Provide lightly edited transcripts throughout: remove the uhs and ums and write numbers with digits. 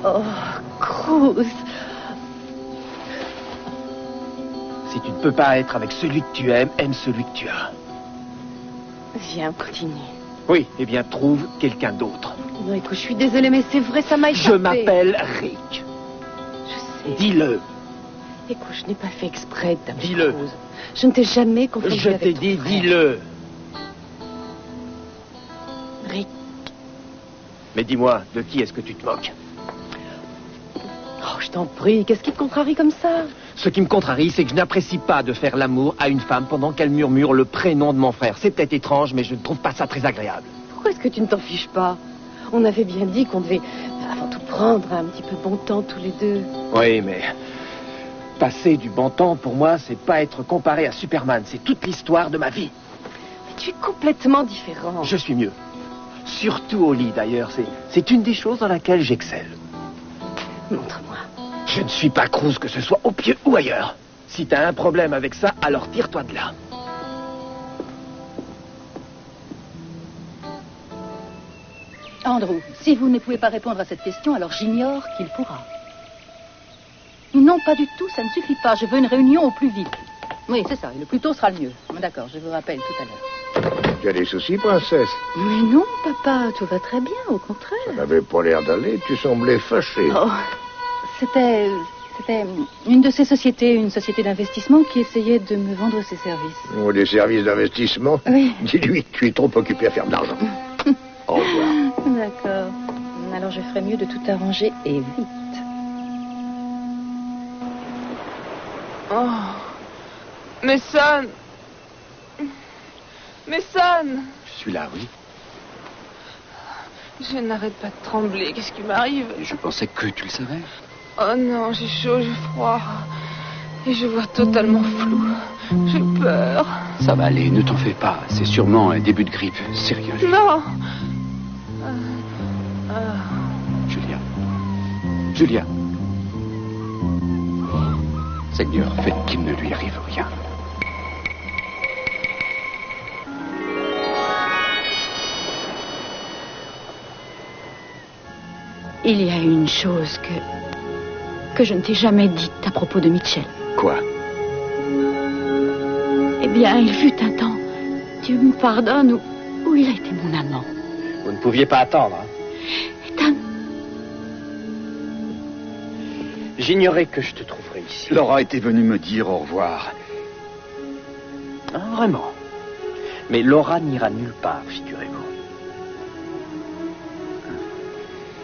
Oh, Cruz. Si tu ne peux pas être avec celui que tu aimes, aime celui que tu as. Viens, continue. Oui, eh bien, trouve quelqu'un d'autre. Non, écoute, je suis désolée, mais c'est vrai, ça m'a échappé. Je m'appelle Rick. Je sais. Dis-le. Écoute, je n'ai pas fait exprès de t'appeler Dis-le. Cruz. Je ne t'ai jamais confondu Je avec t'ai ton dit, frère. dis-le. Rick. Mais dis-moi, de qui est-ce que tu te moques? Oh, je t'en prie, qu'est-ce qui te contrarie comme ça? Ce qui me contrarie, c'est que je n'apprécie pas de faire l'amour à une femme pendant qu'elle murmure le prénom de mon frère. C'est peut-être étrange, mais je ne trouve pas ça très agréable. Pourquoi est-ce que tu ne t'en fiches pas? On avait bien dit qu'on devait, avant tout, prendre un petit peu bon temps tous les deux. Oui, mais passer du bon temps, pour moi, c'est pas être comparé à Superman. C'est toute l'histoire de ma vie. Mais tu es complètement différent. Je suis mieux. Surtout au lit, d'ailleurs. C'est une des choses dans laquelle j'excelle. Montre-moi. Je ne suis pas Cruz, que ce soit au pied ou ailleurs. Si t'as un problème avec ça, alors tire-toi de là. Andrew, si vous ne pouvez pas répondre à cette question, alors j'ignore qu'il pourra. Non, pas du tout, ça ne suffit pas. Je veux une réunion au plus vite. Oui, c'est ça, et le plus tôt sera le mieux. D'accord, je vous rappelle tout à l'heure. Tu as des soucis, princesse? Mais non, papa, tout va très bien, au contraire. Ça n'avait pas l'air d'aller, tu semblais fâché. Oh, c'était une de ces sociétés, une société d'investissement qui essayait de me vendre ses services. Oh, des services d'investissement? Oui. Dis-lui que tu es trop occupé à faire de l'argent. Au revoir. D'accord. Alors je ferais mieux de tout arranger et vite. Oh. Mason. Mason. Je suis là, oui. Je n'arrête pas de trembler. Qu'est-ce qui m'arrive? Je pensais que tu le savais. Oh non, j'ai chaud, j'ai froid. Et je vois totalement flou. J'ai peur. Ça va aller, ne t'en fais pas. C'est sûrement un début de grippe. C'est rien, Julia. Non. Julia. Julia. Seigneur, faites qu'il ne lui arrive rien. Il y a une chose que je ne t'ai jamais dite à propos de Mitchell. Quoi? Eh bien, il fut un temps, Dieu me pardonne, où il a été mon amant. Vous ne pouviez pas attendre, hein? Ethan, J'ignorais que je te trouverais ici. Laura était venue me dire au revoir. Ah, vraiment. Mais Laura n'ira nulle part, figurez-vous.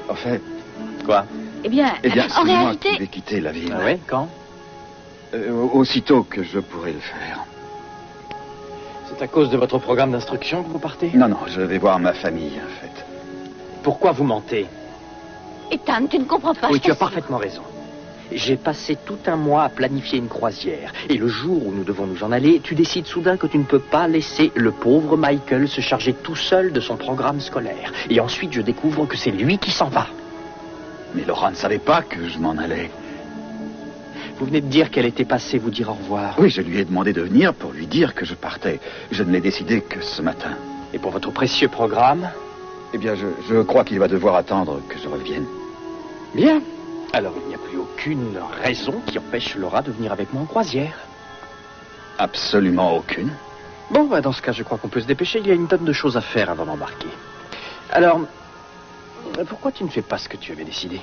En fait, Quoi? eh bien, c'est en moi réalité... qui vais quitter la ville. Ah ouais, quand? Aussitôt que je pourrai le faire. C'est à cause de votre programme d'instruction que vous partez? Non, je vais voir ma famille, en fait. Pourquoi vous mentez? Ethan, tu ne comprends pas. Oui, je tu as t'assure. parfaitement raison. J'ai passé tout un mois à planifier une croisière. Et le jour où nous devons nous en aller, tu décides soudain que tu ne peux pas laisser le pauvre Michael se charger tout seul de son programme scolaire. Et ensuite, je découvre que c'est lui qui s'en va. Mais Laura ne savait pas que je m'en allais. Vous venez de dire qu'elle était passée vous dire au revoir. Oui, je lui ai demandé de venir pour lui dire que je partais. Je ne l'ai décidé que ce matin. Et pour votre précieux programme? Eh bien, je crois qu'il va devoir attendre que je revienne. Bien. Alors, il n'y a plus aucune raison qui empêche Laura de venir avec moi en croisière. Absolument aucune. Bon, dans ce cas, je crois qu'on peut se dépêcher. Il y a une tonne de choses à faire avant d'embarquer. Alors, pourquoi tu ne fais pas ce que tu avais décidé?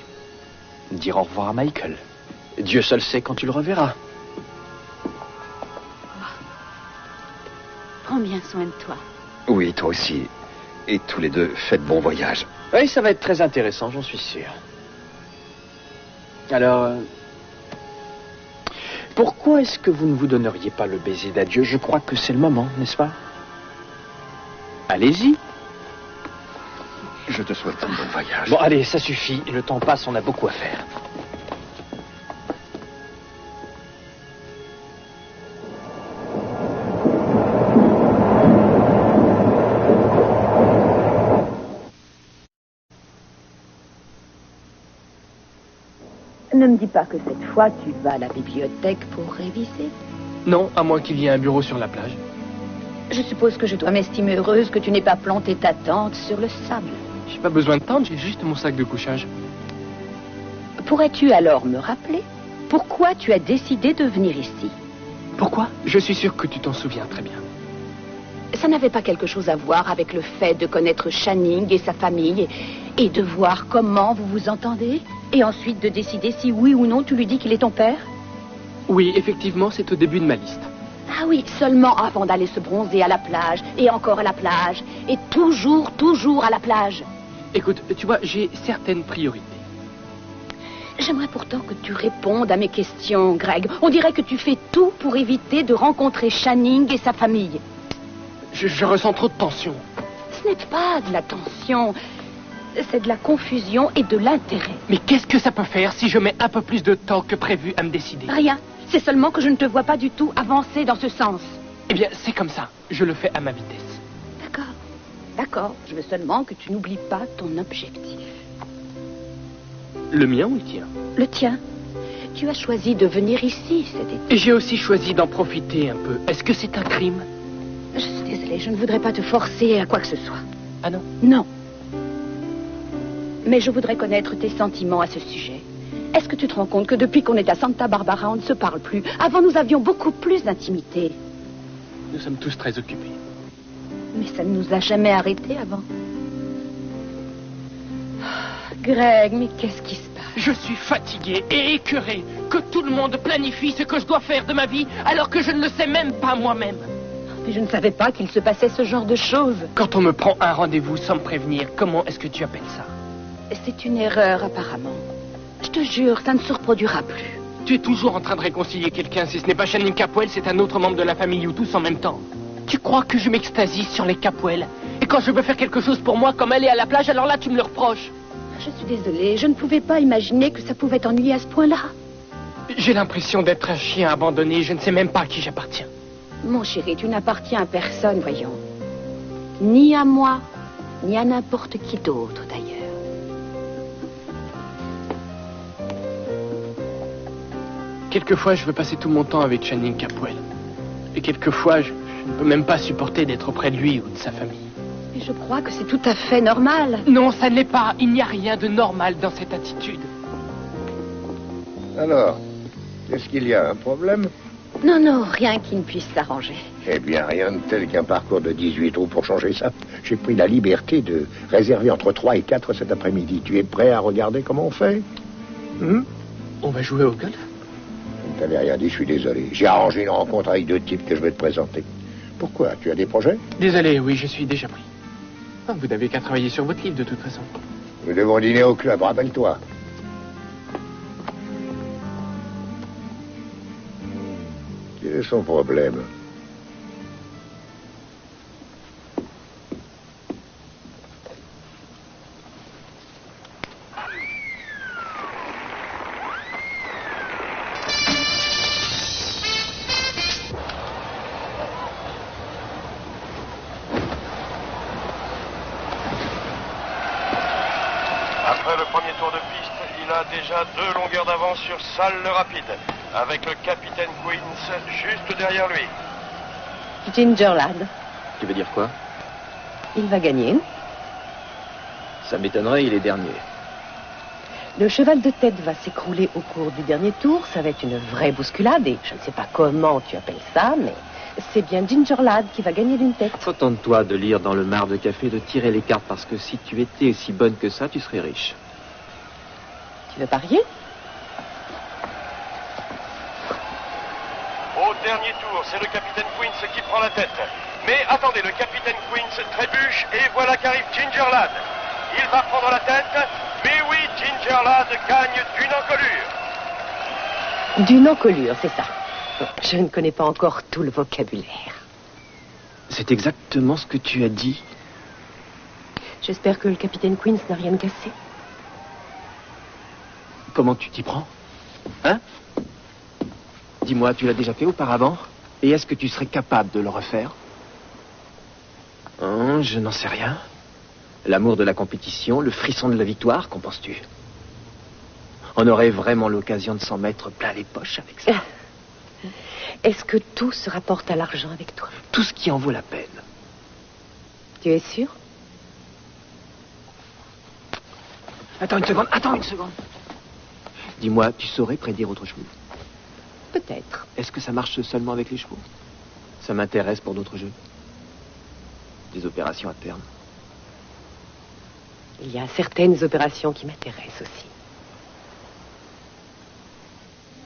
Dire au revoir à Michael. Dieu seul sait quand tu le reverras. Prends bien soin de toi. Oui, toi aussi. Et tous les deux, faites bon voyage. Oui, ça va être très intéressant, j'en suis sûr. Alors, pourquoi est-ce que vous ne vous donneriez pas le baiser d'adieu? Je crois que c'est le moment, n'est-ce pas? Allez-y. Je te souhaite un bon voyage. Bon, allez, ça suffit. Le temps passe, on a beaucoup à faire. Ne me dis pas que cette fois, tu vas à la bibliothèque pour réviser. Non, à moins qu'il y ait un bureau sur la plage. Je suppose que je dois m'estimer heureuse que tu n'aies pas planté ta tente sur le sable. J'ai pas besoin de tente, j'ai juste mon sac de couchage. Pourrais-tu alors me rappeler pourquoi tu as décidé de venir ici? Pourquoi? Je suis sûr que tu t'en souviens très bien. Ça n'avait pas quelque chose à voir avec le fait de connaître Channing et sa famille et de voir comment vous vous entendez? Et ensuite de décider si oui ou non tu lui dis qu'il est ton père? Oui, effectivement, c'est au début de ma liste. Ah oui, seulement avant d'aller se bronzer à la plage, et encore à la plage, et toujours à la plage. Écoute, tu vois, j'ai certaines priorités. J'aimerais pourtant que tu répondes à mes questions, Greg. On dirait que tu fais tout pour éviter de rencontrer Channing et sa famille. Je ressens trop de tension. Ce n'est pas de la tension, c'est de la confusion et de l'intérêt. Mais qu'est-ce que ça peut faire si je mets un peu plus de temps que prévu à me décider? Rien. C'est seulement que je ne te vois pas du tout avancer dans ce sens. Eh bien, c'est comme ça. Je le fais à ma vitesse. D'accord. Je veux seulement que tu n'oublies pas ton objectif. Le mien ou le tien? Le tien. Tu as choisi de venir ici cet été. Et j'ai aussi choisi d'en profiter un peu. Est-ce que c'est un crime? Je suis désolée, je ne voudrais pas te forcer à quoi que ce soit. Ah non? Non. Mais je voudrais connaître tes sentiments à ce sujet. Est-ce que tu te rends compte que depuis qu'on est à Santa Barbara, on ne se parle plus? Avant, nous avions beaucoup plus d'intimité. Nous sommes tous très occupés. Mais ça ne nous a jamais arrêtés avant. Greg, mais qu'est-ce qui se passe? Je suis fatigué et écœuré que tout le monde planifie ce que je dois faire de ma vie alors que je ne le sais même pas moi-même. Mais je ne savais pas qu'il se passait ce genre de choses. Quand on me prend un rendez-vous sans me prévenir, comment est-ce que tu appelles ça? C'est une erreur, apparemment. Je te jure, ça ne se reproduira plus. Tu es toujours en train de réconcilier quelqu'un. Si ce n'est pas Channing Capwell, c'est un autre membre de la famille ou tous en même temps. Tu crois que je m'extasie sur les Capwell? Et quand je veux faire quelque chose pour moi, comme aller à la plage, alors là, tu me le reproches. Je suis désolée, je ne pouvais pas imaginer que ça pouvait t'ennuyer à ce point-là. J'ai l'impression d'être un chien abandonné. Je ne sais même pas à qui j'appartiens. Mon chéri, tu n'appartiens à personne, voyons. Ni à moi, ni à n'importe qui d'autre, d'ailleurs. Quelquefois, je veux passer tout mon temps avec Channing Capwell. Et quelquefois, je ne peux même pas supporter d'être auprès de lui ou de sa famille. Mais je crois que c'est tout à fait normal. Non, ça ne l'est pas. Il n'y a rien de normal dans cette attitude. Alors, est-ce qu'il y a un problème? Non, rien qui ne puisse s'arranger. Eh bien, rien de tel qu'un parcours de 18 trous pour changer ça. J'ai pris la liberté de réserver entre 3 et 4 cet après-midi. Tu es prêt à regarder comment on fait? On va jouer au golf? Je ne t'avais rien dit, je suis désolé. J'ai arrangé une rencontre avec 2 types que je vais te présenter. Pourquoi? Tu as des projets? Désolé, oui, je suis déjà pris. Ah, vous n'avez qu'à travailler sur votre livre, de toute façon. Nous devons dîner au club, rappelle-toi. Quel est son problème? Après le premier tour de piste, il a déjà 2 longueurs d'avance sur Sal le rapide, avec le capitaine Queens juste derrière lui. Ginger Lad, Tu veux dire quoi? il va gagner. Ça m'étonnerait, il est dernier. Le cheval de tête va s'écrouler au cours du dernier tour. Ça va être une vraie bousculade et je ne sais pas comment tu appelles ça, mais c'est bien Ginger Lad qui va gagner d'une tête. Contente-toi de lire dans le marc de café, de tirer les cartes, parce que si tu étais aussi bonne que ça, tu serais riche. Tu veux parier? Au dernier tour, c'est le capitaine Queens qui prend la tête. Mais attendez, le capitaine Queens trébuche et voilà qu'arrive Ginger Lad. Il va prendre la tête, mais oui, Ginger Lad gagne d'une encolure. D'une encolure, c'est ça. Je ne connais pas encore tout le vocabulaire. C'est exactement ce que tu as dit. J'espère que le capitaine Queens n'a rien cassé. Comment tu t'y prends? Hein? Dis-moi, tu l'as déjà fait auparavant? Et est-ce que tu serais capable de le refaire? Je n'en sais rien. L'amour de la compétition, le frisson de la victoire, qu'en penses-tu? On aurait vraiment l'occasion de s'en mettre plein les poches avec ça. Est-ce que tout se rapporte à l'argent avec toi? Tout ce qui en vaut la peine. Tu es sûr? Attends une seconde. Dis-moi, tu saurais prédire autre chose? Peut-être. Est-ce que ça marche seulement avec les chevaux? Ça m'intéresse pour d'autres jeux. Des opérations à terme. Il y a certaines opérations qui m'intéressent aussi.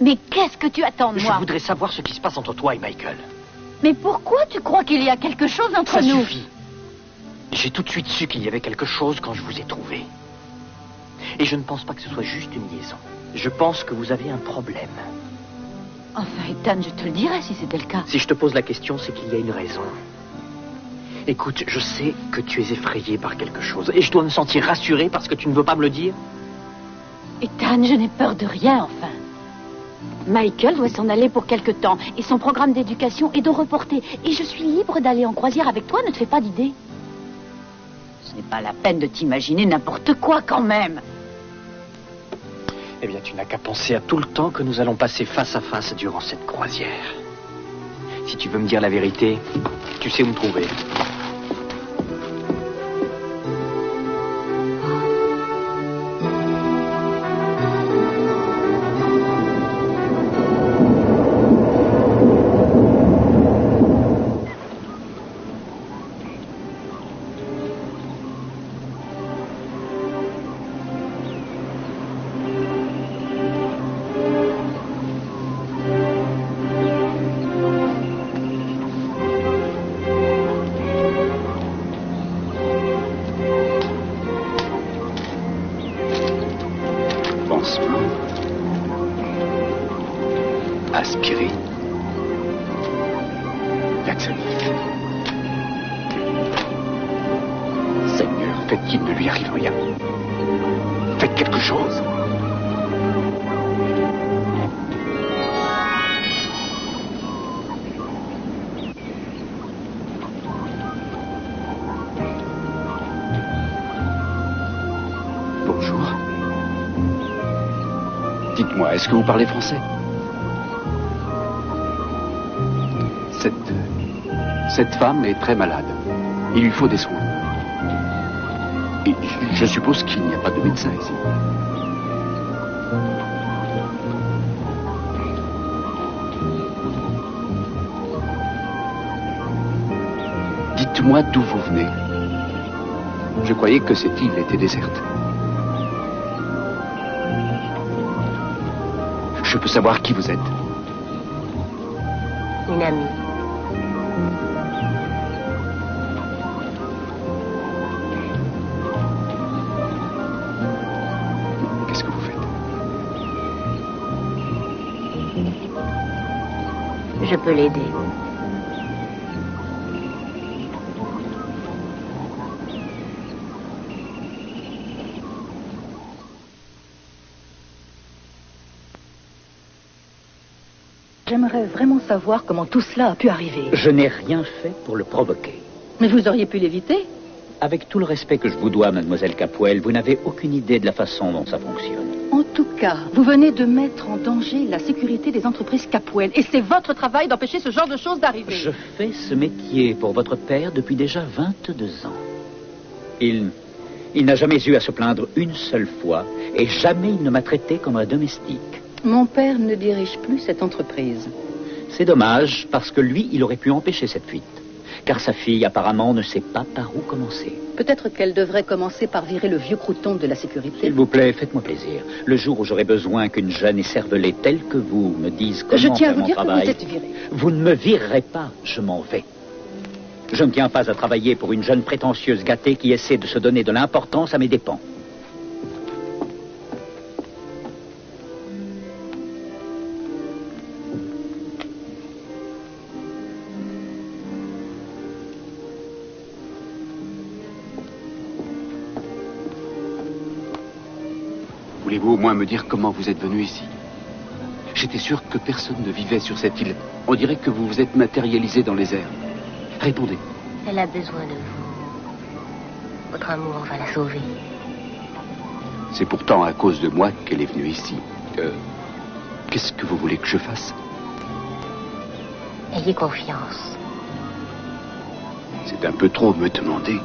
Mais qu'est-ce que tu attends de moi? Je voudrais savoir ce qui se passe entre toi et Michael. Mais pourquoi tu crois qu'il y a quelque chose entre Ça nous? suffit. J'ai tout de suite su qu'il y avait quelque chose quand je vous ai trouvé. Et je ne pense pas que ce soit juste une liaison. Je pense que vous avez un problème. Enfin, Ethan, je te le dirais si c'était le cas. Si je te pose la question, c'est qu'il y a une raison. Écoute, je sais que tu es effrayé par quelque chose. Et je dois me sentir rassuré parce que tu ne veux pas me le dire. Ethan, je n'ai peur de rien, enfin. Michael doit s'en aller pour quelque temps. Et son programme d'éducation est donc reporté. Et je suis libre d'aller en croisière avec toi, ne te fais pas d'idée. Ce n'est pas la peine de t'imaginer n'importe quoi quand même. Eh bien, tu n'as qu'à penser à tout le temps que nous allons passer face à face durant cette croisière. Si tu veux me dire la vérité, tu sais où me trouver. Aspirer. Laxatif. Seigneur, faites qu'il ne lui arrive rien. Faites quelque chose. Bonjour. Dites-moi, est-ce que vous parlez français? Cette femme est très malade. Il lui faut des soins. Et je suppose qu'il n'y a pas de médecin ici. Dites-moi d'où vous venez. Je croyais que cette île était déserte. Je peux savoir qui vous êtes? Une amie. Qu'est-ce que vous faites? Je peux l'aider. J'aimerais vraiment savoir comment tout cela a pu arriver. Je n'ai rien fait pour le provoquer. Mais vous auriez pu l'éviter. Avec tout le respect que je vous dois, mademoiselle Capwell, vous n'avez aucune idée de la façon dont ça fonctionne. En tout cas, vous venez de mettre en danger la sécurité des entreprises Capwell. Et c'est votre travail d'empêcher ce genre de choses d'arriver. Je fais ce métier pour votre père depuis déjà 22 ans. Il n'a jamais eu à se plaindre une seule fois, et jamais il ne m'a traité comme un domestique. Mon père ne dirige plus cette entreprise. C'est dommage, parce que lui, il aurait pu empêcher cette fuite. Car sa fille, apparemment, ne sait pas par où commencer. Peut-être qu'elle devrait commencer par virer le vieux crouton de la sécurité. S'il vous plaît, faites-moi plaisir. Le jour où j'aurai besoin qu'une jeune écervelée telle que vous me dise comment Je tiens à faire vous mon dire que travail, vous êtes viré. vous ne me virerez pas, je m'en vais. Je ne tiens pas à travailler pour une jeune prétentieuse gâtée qui essaie de se donner de l'importance à mes dépens. Voulez-vous au moins me dire comment vous êtes venu ici? J'étais sûr que personne ne vivait sur cette île. On dirait que vous vous êtes matérialisé dans les airs. Répondez. Elle a besoin de vous. Votre amour va la sauver. C'est pourtant à cause de moi qu'elle est venue ici. Qu'est-ce que vous voulez que je fasse? Ayez confiance. C'est un peu trop me demander.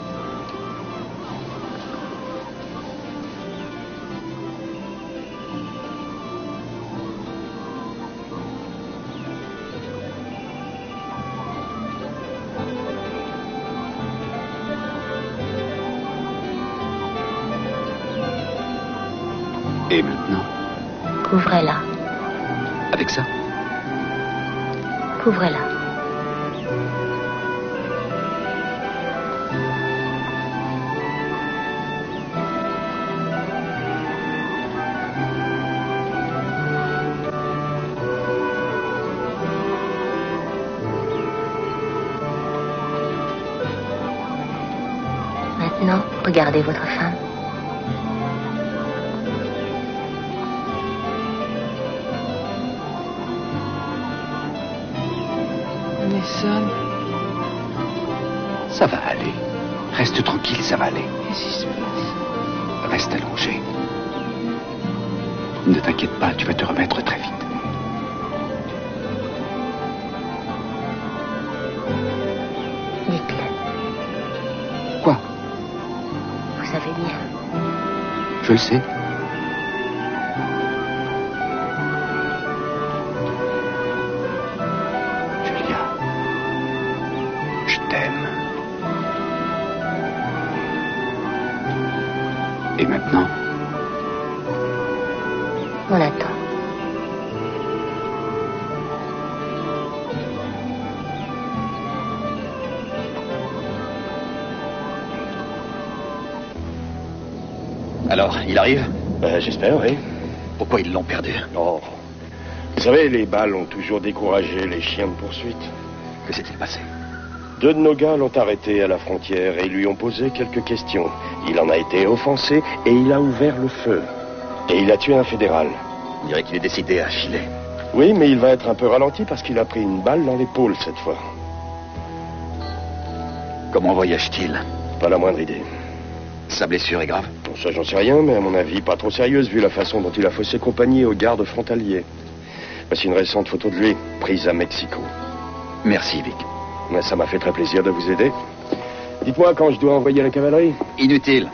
Et maintenant? Couvrez-la. Avec ça? Couvrez-la. Maintenant, regardez votre femme. Nelson, Ça va aller. Reste tranquille, ça va aller. qu'est-ce qui se passe? Reste allongé. Ne t'inquiète pas, tu vas te remettre très vite. Dites-le. Quoi? Vous savez bien. Je le sais. Julia, je t'aime. Et maintenant? On attend. Alors, il arrive? J'espère, oui. Pourquoi ils l'ont perdu? Oh. Vous savez, les balles ont toujours découragé les chiens de poursuite. Que s'est-il passé? 2 de nos gars l'ont arrêté à la frontière et lui ont posé quelques questions. Il en a été offensé et il a ouvert le feu. Et il a tué un fédéral. On dirait qu'il est décidé à filer. Oui, mais il va être un peu ralenti parce qu'il a pris une balle dans l'épaule cette fois. Comment voyage-t-il? Pas la moindre idée. Sa blessure est grave? Bon, ça, j'en sais rien, mais à mon avis, pas trop sérieuse vu la façon dont il a faussé compagnie aux gardes frontaliers. Voici une récente photo de lui, prise à Mexico. Merci, Vic. Mais ça m'a fait très plaisir de vous aider. Dites-moi quand je dois envoyer la cavalerie. Inutile.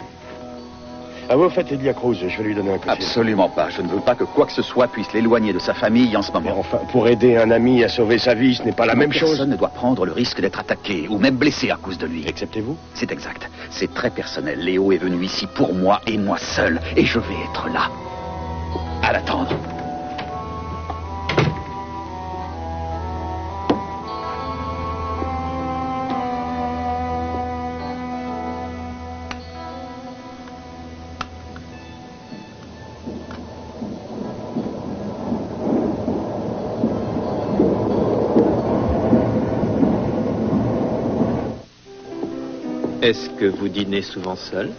Ah, vous faites Elia Cruz, je vais lui donner un coup de fil. Absolument pas. Je ne veux pas que quoi que ce soit puisse l'éloigner de sa famille en ce moment. Mais enfin, pour aider un ami à sauver sa vie, ce n'est pas la même chose. Personne ne doit prendre le risque d'être attaqué ou même blessé à cause de lui. Acceptez-vous? C'est exact. C'est très personnel. Léo est venu ici pour moi et moi seul. Et je vais être là. À l'attendre. Est-ce que vous dînez souvent seul?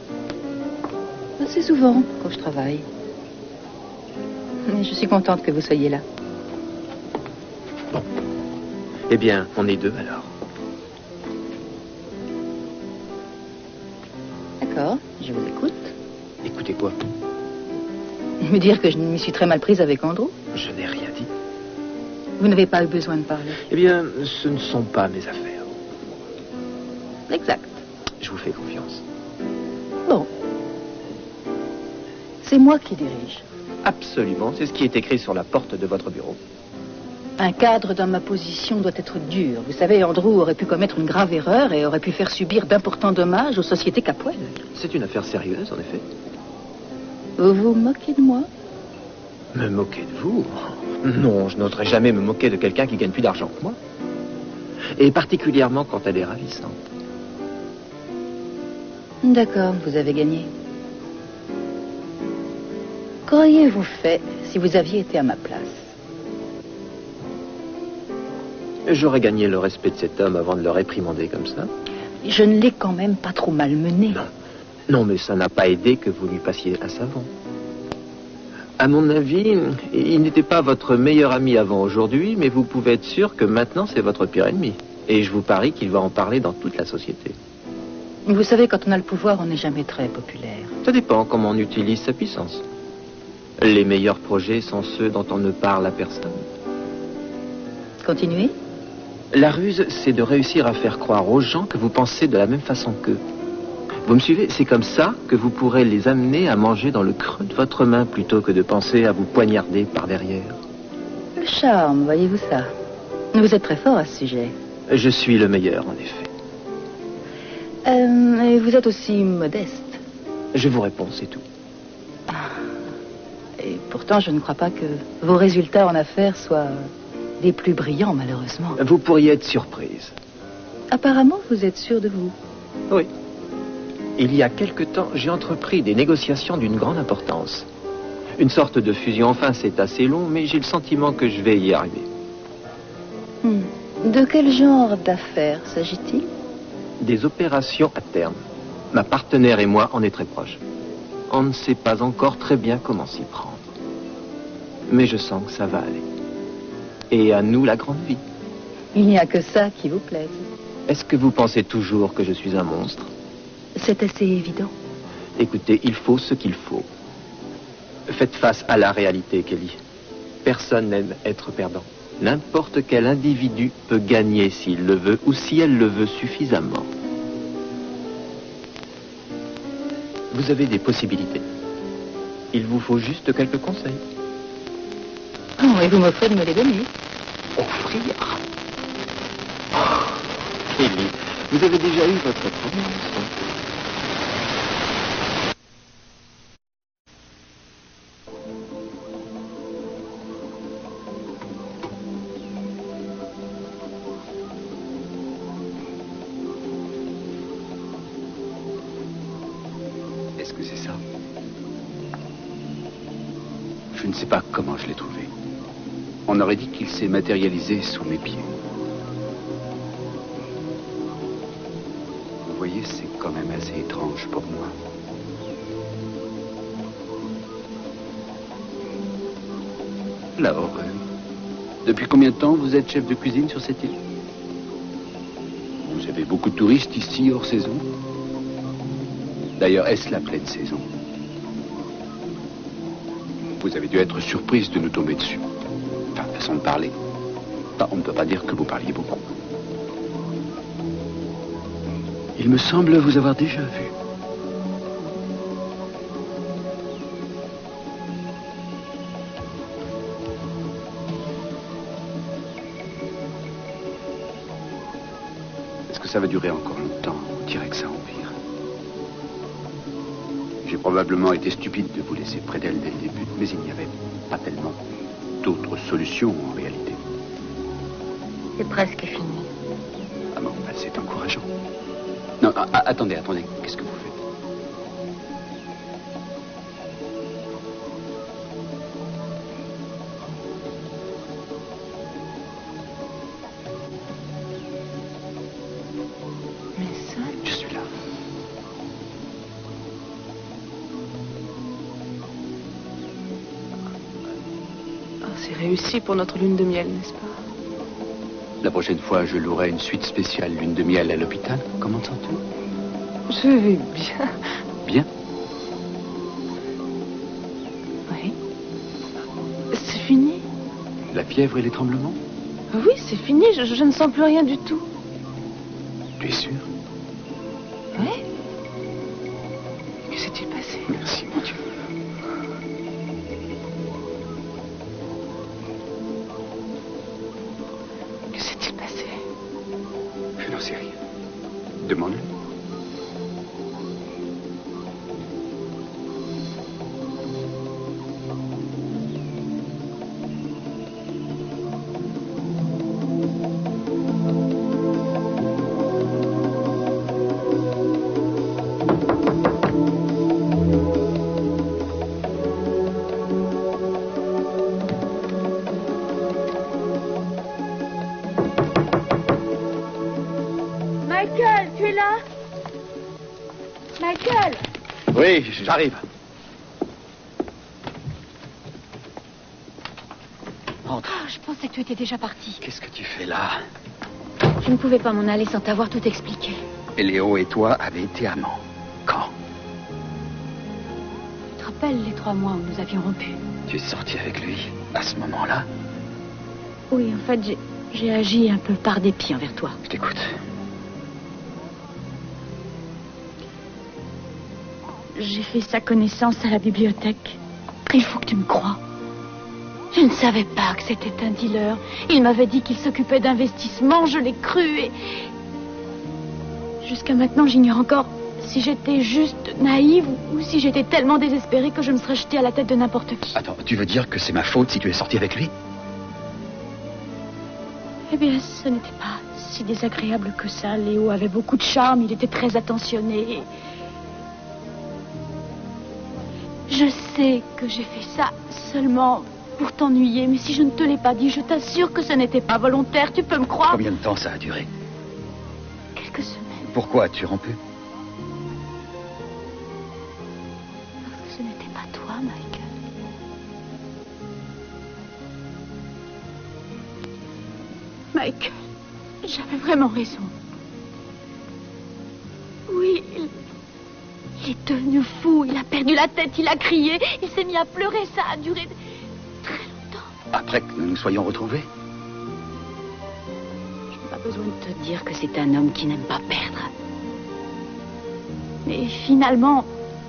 Assez souvent, quand je travaille. Mais je suis contente que vous soyez là. Eh bien, on est 2 alors. D'accord, je vous écoute. Écoutez quoi? Me dire que je m'y suis très mal prise avec Andrew. Je n'ai rien dit. Vous n'avez pas eu besoin de parler. Eh bien, ce ne sont pas mes affaires. Exact. Je vous fais confiance. Bon. C'est moi qui dirige. Absolument, c'est ce qui est écrit sur la porte de votre bureau. Un cadre dans ma position doit être dur. Vous savez, Andrew aurait pu commettre une grave erreur et aurait pu faire subir d'importants dommages aux sociétés Capwell. C'est une affaire sérieuse, en effet. Vous vous moquez de moi? Me moquer de vous? Non, je n'oserais jamais me moquer de quelqu'un qui gagne plus d'argent que moi. Et particulièrement quand elle est ravissante. D'accord, vous avez gagné. Qu'auriez-vous fait si vous aviez été à ma place? J'aurais gagné le respect de cet homme avant de le réprimander comme ça. Je ne l'ai quand même pas trop malmené. Non. Non, mais ça n'a pas aidé que vous lui passiez un savon. À mon avis, il n'était pas votre meilleur ami avant aujourd'hui, mais vous pouvez être sûr que maintenant c'est votre pire ennemi. Et je vous parie qu'il va en parler dans toute la société. Vous savez, quand on a le pouvoir, on n'est jamais très populaire. Ça dépend comment on utilise sa puissance. Les meilleurs projets sont ceux dont on ne parle à personne. Continuez. La ruse, c'est de réussir à faire croire aux gens que vous pensez de la même façon qu'eux. Vous me suivez? C'est comme ça que vous pourrez les amener à manger dans le creux de votre main plutôt que de penser à vous poignarder par derrière. Le charme, voyez-vous ça? Vous êtes très fort à ce sujet. Je suis le meilleur, en effet. Et vous êtes aussi modeste. Je vous réponds, c'est tout. Et pourtant, je ne crois pas que vos résultats en affaires soient des plus brillants, malheureusement. Vous pourriez être surprise. Apparemment, vous êtes sûr de vous. Oui. Il y a quelque temps, j'ai entrepris des négociations d'une grande importance. Une sorte de fusion. Enfin, c'est assez long, mais j'ai le sentiment que je vais y arriver. De quel genre d'affaires s'agit-il? Des opérations à terme. Ma partenaire et moi, on est très proches. On ne sait pas encore très bien comment s'y prendre. Mais je sens que ça va aller. Et à nous, la grande vie. Il n'y a que ça qui vous plaise. Est-ce que vous pensez toujours que je suis un monstre? C'est assez évident. Écoutez, il faut ce qu'il faut. Faites face à la réalité, Kelly. Personne n'aime être perdant. N'importe quel individu peut gagner s'il le veut ou si elle le veut suffisamment. Vous avez des possibilités. Il vous faut juste quelques conseils. Oh, et vous m'offrez de me les donner. Offrir? Oh, Kelly, vous avez déjà eu votre première leçon. Est-ce que c'est ça? Je ne sais pas comment je l'ai trouvé. On aurait dit qu'il s'est matérialisé sous mes pieds. Vous voyez, c'est quand même assez étrange pour moi. La horreur. Depuis combien de temps vous êtes chef de cuisine sur cette île? Vous avez beaucoup de touristes ici hors saison? D'ailleurs, est-ce la pleine saison? Vous avez dû être surprise de nous tomber dessus. Enfin, façon de parler. Enfin, on ne peut pas dire que vous parliez beaucoup. Il me semble vous avoir déjà vu. Est-ce que ça va durer encore longtemps? On dirait que ça empire. J'ai probablement été stupide de vous laisser près d'elle dès le début, mais il n'y avait pas tellement d'autres solutions en réalité. C'est presque fini. Ah bon, ben, c'est encourageant. Non, attendez, qu'est-ce que vous faites? Mais ça... Je suis là. Oh, c'est réussi pour notre lune de miel, n'est-ce pas? La prochaine fois, je louerai une suite spéciale lune de miel à l'hôpital. Comment te sens-tu? Je vais bien. Bien? Oui. C'est fini? La fièvre et les tremblements? Oui, c'est fini. Je ne sens plus rien du tout. Tu es sûr? Oui. Que s'est-il passé? Merci, mon Dieu. Que s'est-il passé? Je n'en sais rien. Demande-le. Michael, tu es là? Michael! Oui, j'arrive. Entre. Oh, je pensais que tu étais déjà parti. Qu'est-ce que tu fais là? Je ne pouvais pas m'en aller sans t'avoir tout expliqué. Et Léo et toi avez été amants. Quand? Tu te rappelles les 3 mois où nous avions rompu? Tu es sorti avec lui à ce moment-là? Oui, en fait, j'ai agi un peu par dépit envers toi. Je t'écoute. J'ai fait sa connaissance à la bibliothèque. Il faut que tu me crois. Je ne savais pas que c'était un dealer. Il m'avait dit qu'il s'occupait d'investissements. Je l'ai cru et... Jusqu'à maintenant, j'ignore encore si j'étais juste naïve ou si j'étais tellement désespérée que je me serais jetée à la tête de n'importe qui. Attends, tu veux dire que c'est ma faute si tu es sortie avec lui? Eh bien, ce n'était pas si désagréable que ça. Léo avait beaucoup de charme, il était très attentionné. Je sais que j'ai fait ça seulement pour t'ennuyer, mais si je ne te l'ai pas dit, je t'assure que ce n'était pas volontaire, tu peux me croire. Combien de temps ça a duré? Quelques semaines. Pourquoi as-tu rompu? Parce que ce n'était pas toi, Michael. Michael, j'avais vraiment raison. Oui, il est devenu fou, il a perdu la tête, il a crié, il s'est mis à pleurer, ça a duré très longtemps. Après que nous nous soyons retrouvés? Je n'ai pas besoin de te dire que c'est un homme qui n'aime pas perdre. Mais finalement,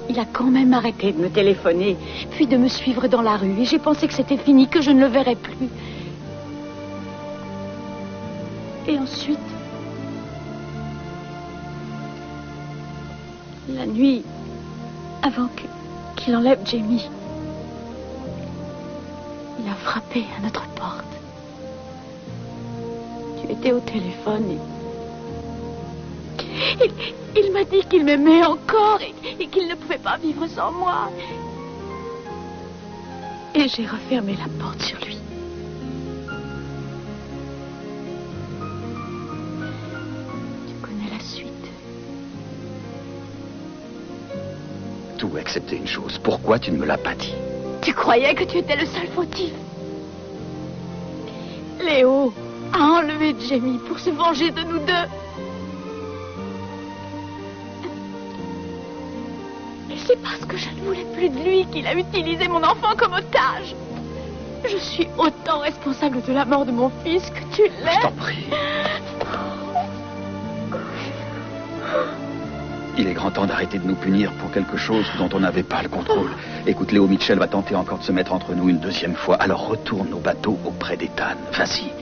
il a quand même arrêté de me téléphoner, puis de me suivre dans la rue, et j'ai pensé que c'était fini, que je ne le verrais plus. Et ensuite, la nuit, avant qu'il enlève Jamie, il a frappé à notre porte. Tu étais au téléphone et il m'a dit qu'il m'aimait encore et qu'il ne pouvait pas vivre sans moi. Et j'ai refermé la porte sur lui. Tout excepté une chose. Pourquoi tu ne me l'as pas dit? Tu croyais que tu étais le seul fautif. Léo a enlevé Jamie pour se venger de nous deux. Et c'est parce que je ne voulais plus de lui qu'il a utilisé mon enfant comme otage. Je suis autant responsable de la mort de mon fils que tu l'es. Je t'en prie. Il est grand temps d'arrêter de nous punir pour quelque chose dont on n'avait pas le contrôle. Écoute, Léo Mitchell va tenter encore de se mettre entre nous une deuxième fois. Alors retourne au bateau auprès d'Ethan. Vas-y.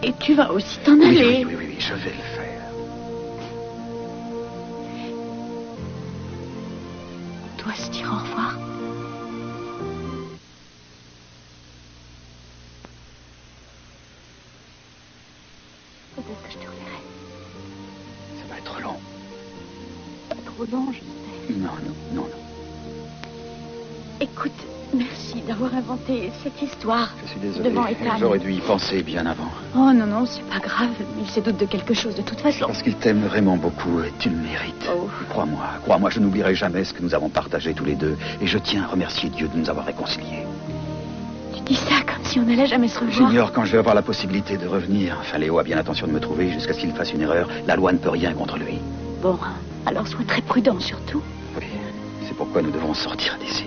Et tu vas aussi t'en aller. Oui, je vais le faire. On doit se dire au revoir. Peut-être que je te reverrai. Ça va être long. Trop long, je sais. Non. Écoute, merci d'avoir inventé cette histoire. Je suis désolé. Devant Ethan. J'aurais dû y penser bien avant. Oh non, c'est pas grave. Il se doute de quelque chose de toute façon. Parce qu'il t'aime vraiment beaucoup et tu le mérites. Oh. Crois-moi, je n'oublierai jamais ce que nous avons partagé tous les deux. Et je tiens à remercier Dieu de nous avoir réconciliés. Tu dis ça comme si on n'allait jamais se revoir. J'ignore quand je vais avoir la possibilité de revenir. Enfin, Léo a bien l'intention de me trouver jusqu'à ce qu'il fasse une erreur. La loi ne peut rien contre lui. Bon, alors sois très prudent surtout. Oui, c'est pourquoi nous devons sortir d'ici.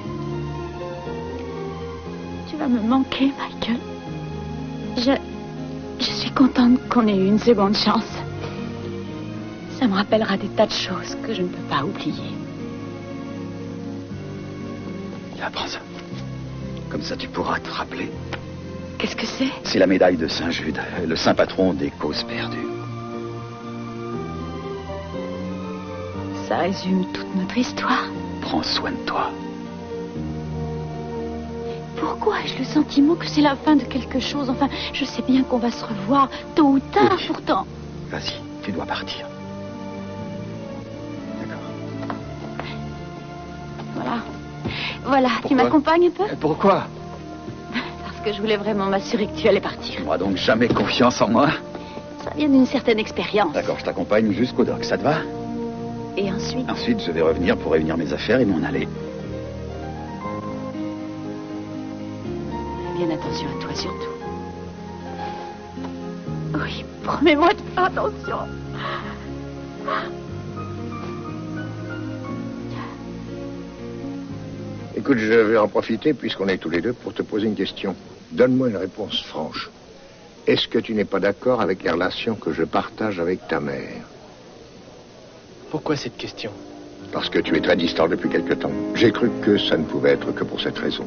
Tu vas me manquer, Michael. Je suis contente qu'on ait eu une seconde chance. Ça me rappellera des tas de choses que je ne peux pas oublier. Là, prends ça. Comme ça, tu pourras te rappeler. Qu'est-ce que c'est? C'est la médaille de Saint-Jude, le saint patron des causes perdues. Ça résume toute notre histoire. Prends soin de toi. Pourquoi ai-je le sentiment que c'est la fin de quelque chose? Enfin, je sais bien qu'on va se revoir tôt ou tard, oui. Pourtant. Vas-y, tu dois partir. D'accord. Voilà, Pourquoi? tu m'accompagnes un peu? Pourquoi? Parce que je voulais vraiment m'assurer que tu allais partir. Tu n'auras donc jamais confiance en moi? Ça vient d'une certaine expérience. D'accord, je t'accompagne jusqu'au dock, ça te va? Et ensuite? Ensuite, je vais revenir pour réunir mes affaires et m'en aller. Fais bien attention à toi, surtout. Oui, promets-moi de faire attention. Écoute, je vais en profiter, puisqu'on est tous les deux, pour te poser une question. Donne-moi une réponse franche. Est-ce que tu n'es pas d'accord avec les relations que je partage avec ta mère? Pourquoi cette question? Parce que tu es très distant depuis quelque temps. J'ai cru que ça ne pouvait être que pour cette raison.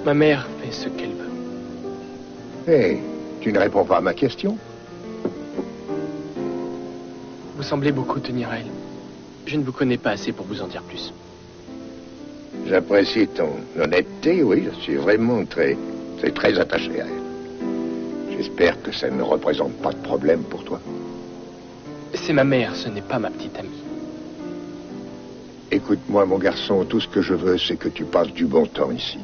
Ma mère fait ce qu'elle veut. Hé, tu ne réponds pas à ma question? Vous semblez beaucoup tenir à elle. Je ne vous connais pas assez pour vous en dire plus. J'apprécie ton honnêteté, oui, je suis vraiment très attaché à elle. J'espère que ça ne représente pas de problème pour toi. C'est ma mère, ce n'est pas ma petite amie. Écoute-moi, mon garçon, tout ce que je veux, c'est que tu passes du bon temps ici.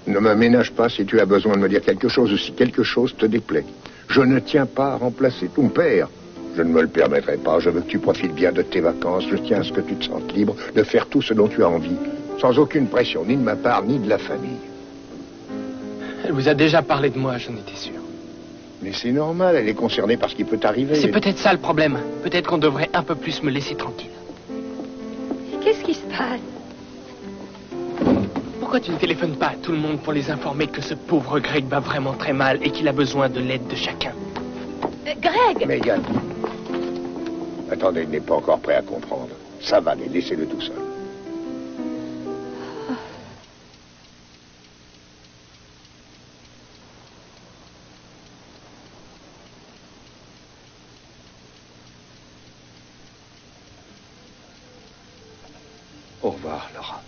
Ne me ménage pas si tu as besoin de me dire quelque chose ou si quelque chose te déplaît. Je ne tiens pas à remplacer ton père. Je ne me le permettrai pas. Je veux que tu profites bien de tes vacances. Je tiens à ce que tu te sentes libre de faire tout ce dont tu as envie, sans aucune pression, ni de ma part, ni de la famille. Elle vous a déjà parlé de moi, j'en étais sûr. Mais c'est normal, elle est concernée par ce qui peut t'arriver. C'est peut-être ça le problème. Peut-être qu'on devrait un peu plus me laisser tranquille. Qu'est-ce qui se passe? Pourquoi tu ne téléphones pas à tout le monde pour les informer que ce pauvre Greg va vraiment très mal et qu'il a besoin de l'aide de chacun? Greg! Megan. Attendez, il n'est pas encore prêt à comprendre. Ça va aller, laissez-le tout seul. Au revoir, Laura.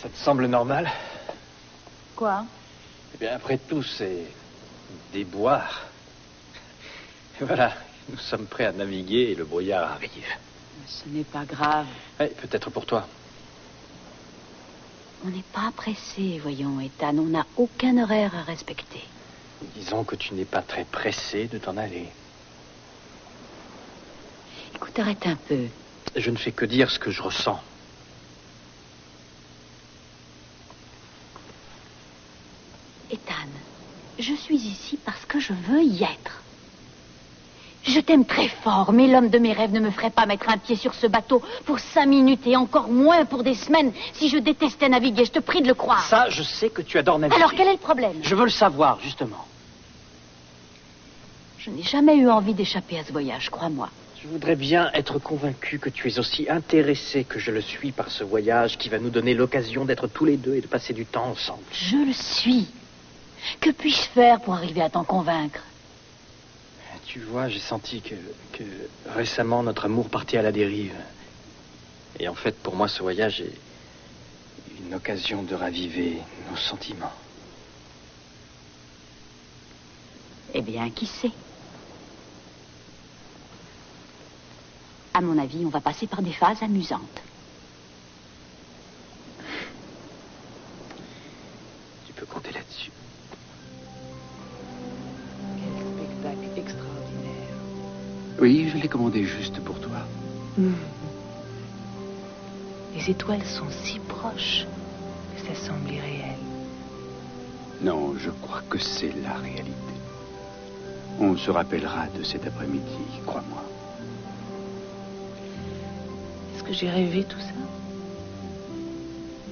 Ça te semble normal? Quoi? Eh bien, après tout, c'est déboire. Et voilà, nous sommes prêts à naviguer et le brouillard arrive. Ce n'est pas grave. Oui, peut-être pour toi. On n'est pas pressé, voyons, Ethan. On n'a aucun horaire à respecter. Disons que tu n'es pas très pressé de t'en aller. Écoute, arrête un peu. Je ne fais que dire ce que je ressens. Ethan, je suis ici parce que je veux y être. Je t'aime très fort, mais l'homme de mes rêves ne me ferait pas mettre un pied sur ce bateau pour 5 minutes et encore moins pour des semaines si je détestais naviguer. Je te prie de le croire. Ça, je sais que tu adores naviguer. Alors, quel est le problème? Je veux le savoir, justement. Je n'ai jamais eu envie d'échapper à ce voyage, crois-moi. Je voudrais bien être convaincu que tu es aussi intéressé que je le suis par ce voyage qui va nous donner l'occasion d'être tous les deux et de passer du temps ensemble. Je le suis. Que puis-je faire pour arriver à t'en convaincre? Tu vois, j'ai senti que récemment notre amour partait à la dérive. Et en fait, pour moi, ce voyage est une occasion de raviver nos sentiments. Eh bien, qui sait? À mon avis, on va passer par des phases amusantes. Tu peux compter là-dessus. Quel spectacle extraordinaire. Oui, je l'ai commandé juste pour toi. Les étoiles sont si proches que ça semble irréel. Non, je crois que c'est la réalité. On se rappellera de cet après-midi, crois-moi. Est-ce que j'ai rêvé tout ça?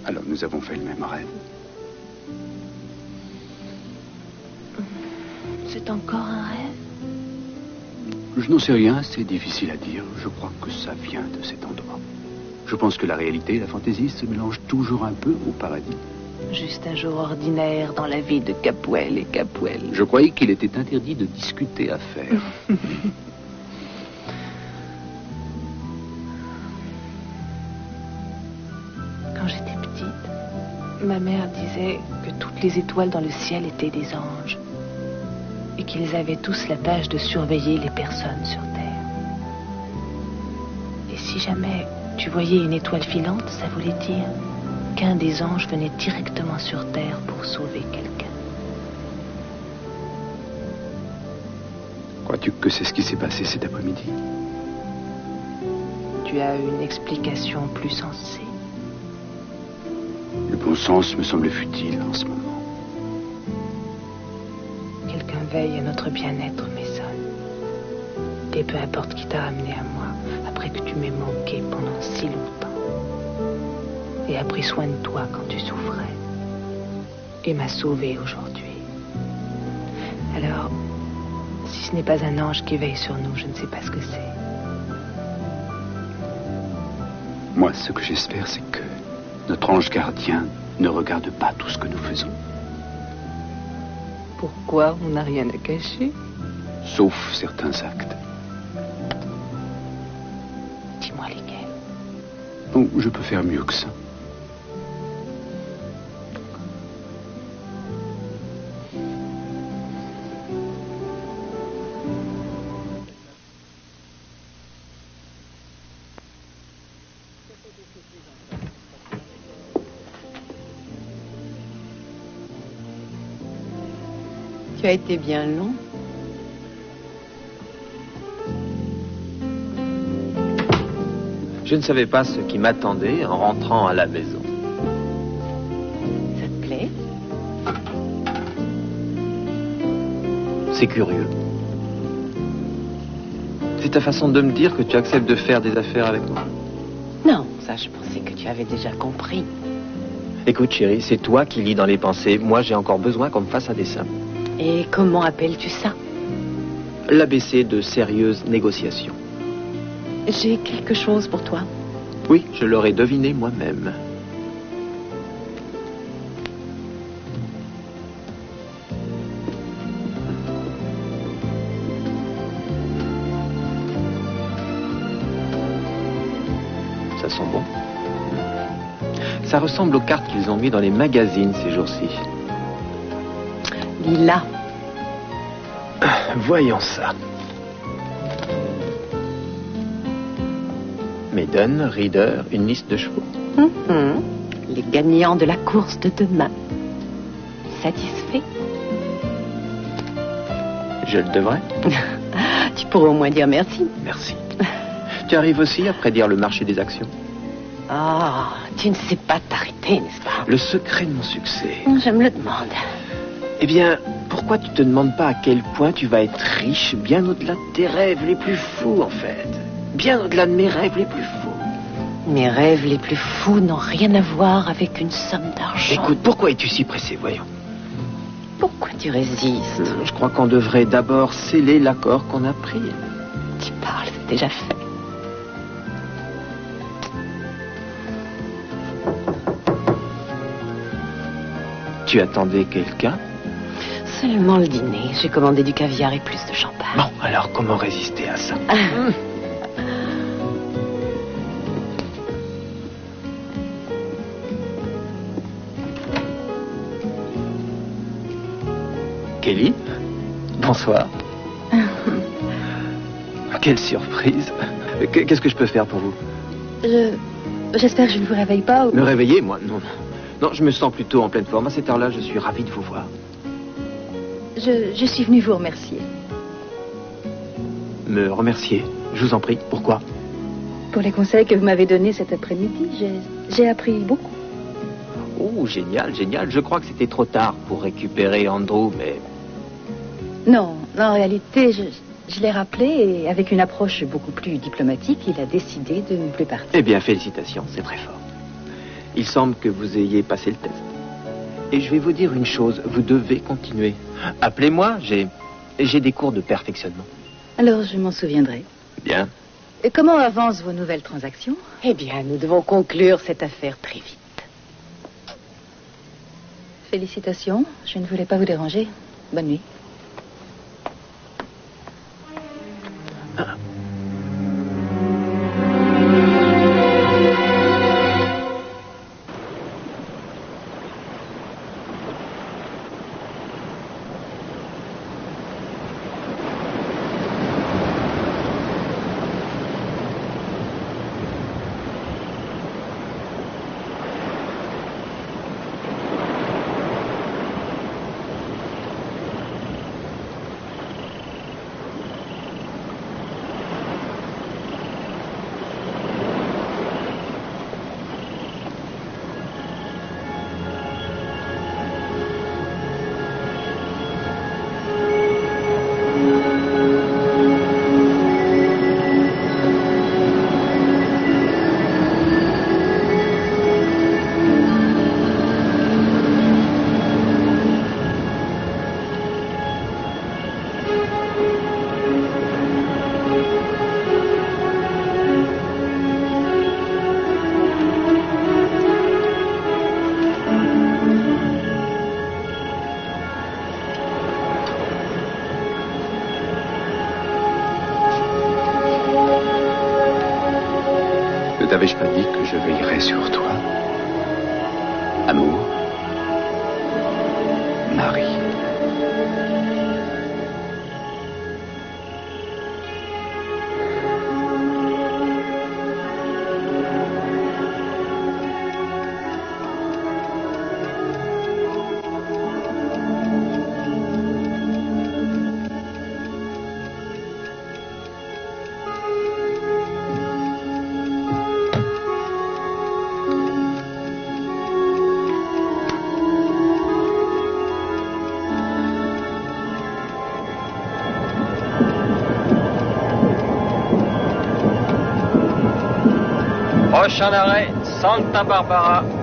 Alors nous avons fait le même rêve. C'est encore un rêve? Je n'en sais rien, c'est difficile à dire. Je crois que ça vient de cet endroit. Je pense que la réalité et la fantaisie se mélangent toujours un peu au paradis. Juste un jour ordinaire dans la vie de Capwell et Capwell. Je croyais qu'il était interdit de discuter affaires. Quand j'étais petite, ma mère disait que toutes les étoiles dans le ciel étaient des anges et qu'ils avaient tous la tâche de surveiller les personnes sur Terre. Et si jamais tu voyais une étoile filante, ça voulait dire qu'un des anges venait directement sur Terre pour sauver quelqu'un. Crois-tu que c'est ce qui s'est passé cet après-midi? Tu as une explication plus sensée? Le bon sens me semble futile en ce moment. Quelqu'un veille à notre bien-être, Mason. Et peu importe qui t'a amené à moi, après que tu m'aies manqué pendant si longtemps. Et a pris soin de toi quand tu souffrais. Et m'a sauvé aujourd'hui. Alors, si ce n'est pas un ange qui veille sur nous, je ne sais pas ce que c'est. Moi, ce que j'espère, c'est que notre ange gardien ne regarde pas tout ce que nous faisons. Pourquoi on n'a rien à cacher? Sauf certains actes. Dis-moi lesquels. Oh, je peux faire mieux que ça. Tu as été bien long. Je ne savais pas ce qui m'attendait en rentrant à la maison. Ça te plaît? C'est curieux. C'est ta façon de me dire que tu acceptes de faire des affaires avec moi. Non, ça je pensais que tu avais déjà compris. Écoute chérie, c'est toi qui lis dans les pensées. Moi j'ai encore besoin qu'on me fasse un dessin. Et comment appelles-tu ça? L'ABC de sérieuses négociations. J'ai quelque chose pour toi. Oui, je l'aurais deviné moi-même. Ça sent bon. Ça ressemble aux cartes qu'ils ont mis dans les magazines ces jours-ci. Lila. Voyons ça. Maiden, Reader, une liste de chevaux. Les gagnants de la course de demain. Satisfait? Je le devrais. Tu pourrais au moins dire merci. Merci. Tu arrives aussi à prédire le marché des actions? Ah, tu ne sais pas t'arrêter, n'est-ce pas? Le secret de mon succès. Je me le demande. Eh bien, pourquoi tu te demandes pas à quel point tu vas être riche, bien au-delà de tes rêves les plus fous, en fait? Bien au-delà de mes rêves les plus fous. Mes rêves les plus fous n'ont rien à voir avec une somme d'argent. Écoute, pourquoi es-tu si pressé, voyons? Pourquoi tu résistes? Je crois qu'on devrait d'abord sceller l'accord qu'on a pris. Tu parles, c'est déjà fait. Tu attendais quelqu'un? Seulement le dîner. J'ai commandé du caviar et plus de champagne. Bon, alors comment résister à ça? Kelly? Bonsoir. Quelle surprise. Qu'est-ce que je peux faire pour vous? J'espère que je ne vous réveille pas ou... Me réveiller, moi? Non. Non, je me sens plutôt en pleine forme. À cette heure-là, je suis ravi de vous voir. Je suis venue vous remercier. Me remercier? Je vous en prie. Pourquoi? Pour les conseils que vous m'avez donnés cet après-midi, j'ai appris beaucoup. Oh, génial, génial. Je crois que c'était trop tard pour récupérer Andrew, mais... Non, en réalité, je l'ai rappelé et avec une approche beaucoup plus diplomatique, il a décidé de ne plus partir. Eh bien, félicitations, c'est très fort. Il semble que vous ayez passé le test. Et je vais vous dire une chose, vous devez continuer. Appelez-moi, j'ai des cours de perfectionnement. Alors, je m'en souviendrai. Bien. Et comment avancent vos nouvelles transactions? Eh bien, nous devons conclure cette affaire très vite. Félicitations, je ne voulais pas vous déranger. Bonne nuit. t'avais-je pas dit que je veillerais sur toi? Amour, Marie. Prochain arrêt, Santa Barbara.